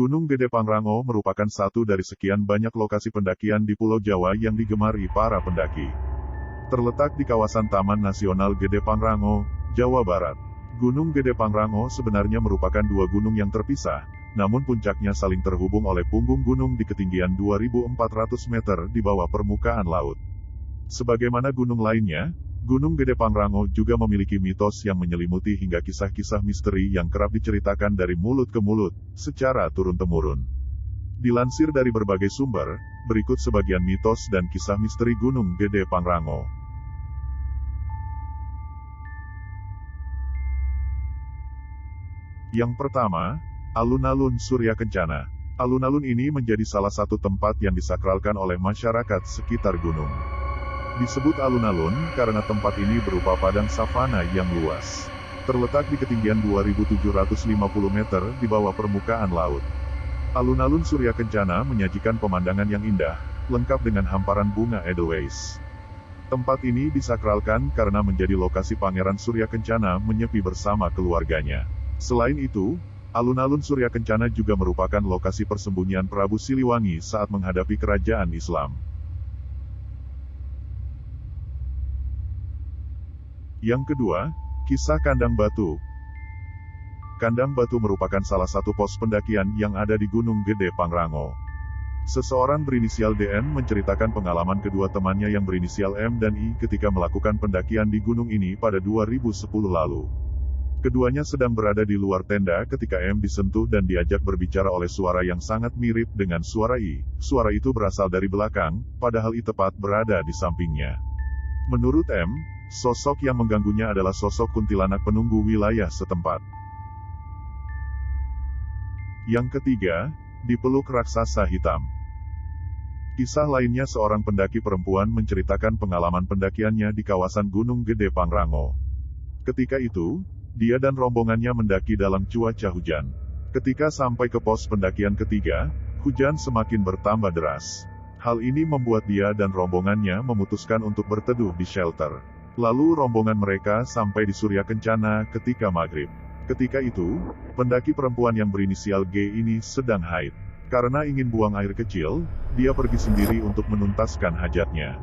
Gunung Gede Pangrango merupakan satu dari sekian banyak lokasi pendakian di Pulau Jawa yang digemari para pendaki. Terletak di kawasan Taman Nasional Gede Pangrango, Jawa Barat. Gunung Gede Pangrango sebenarnya merupakan dua gunung yang terpisah, namun puncaknya saling terhubung oleh punggung gunung di ketinggian 2.400 meter di bawah permukaan laut. Sebagaimana gunung lainnya, Gunung Gede Pangrango juga memiliki mitos yang menyelimuti hingga kisah-kisah misteri yang kerap diceritakan dari mulut ke mulut, secara turun-temurun. Dilansir dari berbagai sumber, berikut sebagian mitos dan kisah misteri Gunung Gede Pangrango. Yang pertama, alun-alun Surya Kencana. Alun-alun ini menjadi salah satu tempat yang disakralkan oleh masyarakat sekitar gunung. Disebut alun-alun karena tempat ini berupa padang savana yang luas. Terletak di ketinggian 2.750 meter di bawah permukaan laut. Alun-alun Surya Kencana menyajikan pemandangan yang indah, lengkap dengan hamparan bunga Edelweiss. Tempat ini disakralkan karena menjadi lokasi Pangeran Surya Kencana menyepi bersama keluarganya. Selain itu, alun-alun Surya Kencana juga merupakan lokasi persembunyian Prabu Siliwangi saat menghadapi kerajaan Islam. Yang kedua, kisah Kandang Batu. Kandang Batu merupakan salah satu pos pendakian yang ada di Gunung Gede Pangrango. Seseorang berinisial DN menceritakan pengalaman kedua temannya yang berinisial M dan I ketika melakukan pendakian di gunung ini pada 2010 lalu. Keduanya sedang berada di luar tenda ketika M disentuh dan diajak berbicara oleh suara yang sangat mirip dengan suara I. Suara itu berasal dari belakang, padahal I tepat berada di sampingnya. Menurut M, sosok yang mengganggunya adalah sosok kuntilanak penunggu wilayah setempat. Yang ketiga, dipeluk raksasa hitam. Kisah lainnya seorang pendaki perempuan menceritakan pengalaman pendakiannya di kawasan Gunung Gede Pangrango. Ketika itu, dia dan rombongannya mendaki dalam cuaca hujan. Ketika sampai ke pos pendakian ketiga, hujan semakin bertambah deras. Hal ini membuat dia dan rombongannya memutuskan untuk berteduh di shelter. Lalu rombongan mereka sampai di Surya Kencana ketika maghrib. Ketika itu, pendaki perempuan yang berinisial G ini sedang haid. Karena ingin buang air kecil, dia pergi sendiri untuk menuntaskan hajatnya.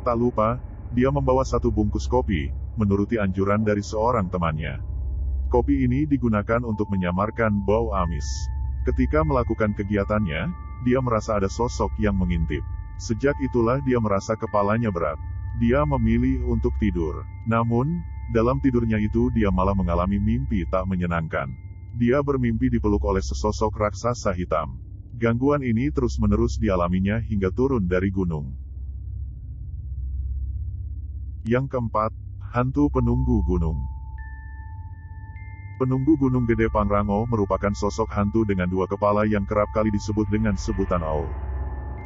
Tak lupa, dia membawa satu bungkus kopi, menuruti anjuran dari seorang temannya. Kopi ini digunakan untuk menyamarkan bau amis. Ketika melakukan kegiatannya, dia merasa ada sosok yang mengintip. Sejak itulah dia merasa kepalanya berat. Dia memilih untuk tidur. Namun, dalam tidurnya itu dia malah mengalami mimpi tak menyenangkan. Dia bermimpi dipeluk oleh sesosok raksasa hitam. Gangguan ini terus-menerus dialaminya hingga turun dari gunung. Yang keempat, hantu penunggu gunung. Penunggu Gunung Gede Pangrango merupakan sosok hantu dengan dua kepala yang kerap kali disebut dengan sebutan owl.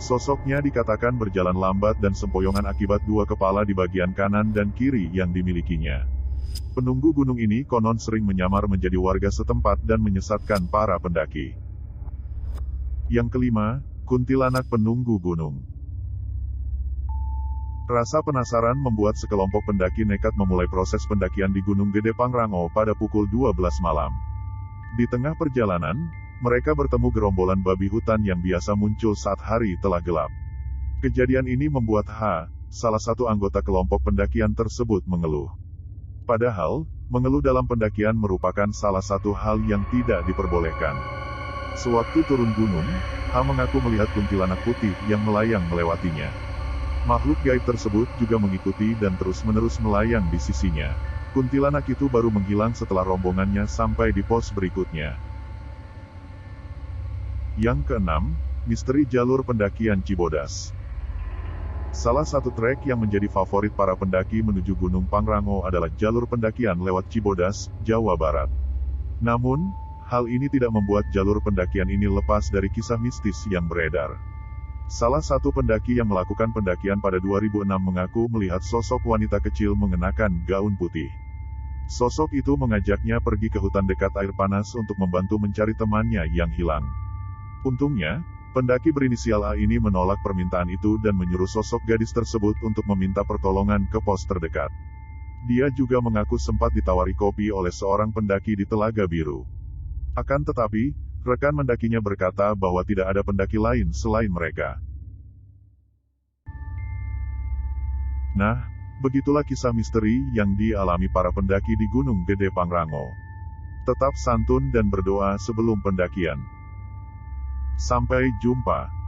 Sosoknya dikatakan berjalan lambat dan sempoyongan akibat dua kepala di bagian kanan dan kiri yang dimilikinya. Penunggu gunung ini konon sering menyamar menjadi warga setempat dan menyesatkan para pendaki. Yang kelima, kuntilanak penunggu gunung. Rasa penasaran membuat sekelompok pendaki nekat memulai proses pendakian di Gunung Gede Pangrango pada pukul 12 malam. Di tengah perjalanan, mereka bertemu gerombolan babi hutan yang biasa muncul saat hari telah gelap. Kejadian ini membuat salah satu anggota kelompok pendakian tersebut mengeluh. Padahal, mengeluh dalam pendakian merupakan salah satu hal yang tidak diperbolehkan. Sewaktu turun gunung, mengaku melihat kuntilanak putih yang melayang melewatinya. Makhluk gaib tersebut juga mengikuti dan terus-menerus melayang di sisinya. Kuntilanak itu baru menghilang setelah rombongannya sampai di pos berikutnya. Yang keenam, misteri jalur pendakian Cibodas. Salah satu trek yang menjadi favorit para pendaki menuju Gunung Pangrango adalah jalur pendakian lewat Cibodas, Jawa Barat. Namun, hal ini tidak membuat jalur pendakian ini lepas dari kisah mistis yang beredar. Salah satu pendaki yang melakukan pendakian pada 2006 mengaku melihat sosok wanita kecil mengenakan gaun putih. Sosok itu mengajaknya pergi ke hutan dekat air panas untuk membantu mencari temannya yang hilang. Untungnya, pendaki berinisial A ini menolak permintaan itu dan menyuruh sosok gadis tersebut untuk meminta pertolongan ke pos terdekat. Dia juga mengaku sempat ditawari kopi oleh seorang pendaki di Telaga Biru. Akan tetapi, Rekan mendakinya berkata bahwa tidak ada pendaki lain selain mereka. Nah, begitulah kisah misteri yang dialami para pendaki di Gunung Gede Pangrango. Tetap santun dan berdoa sebelum pendakian. Sampai jumpa.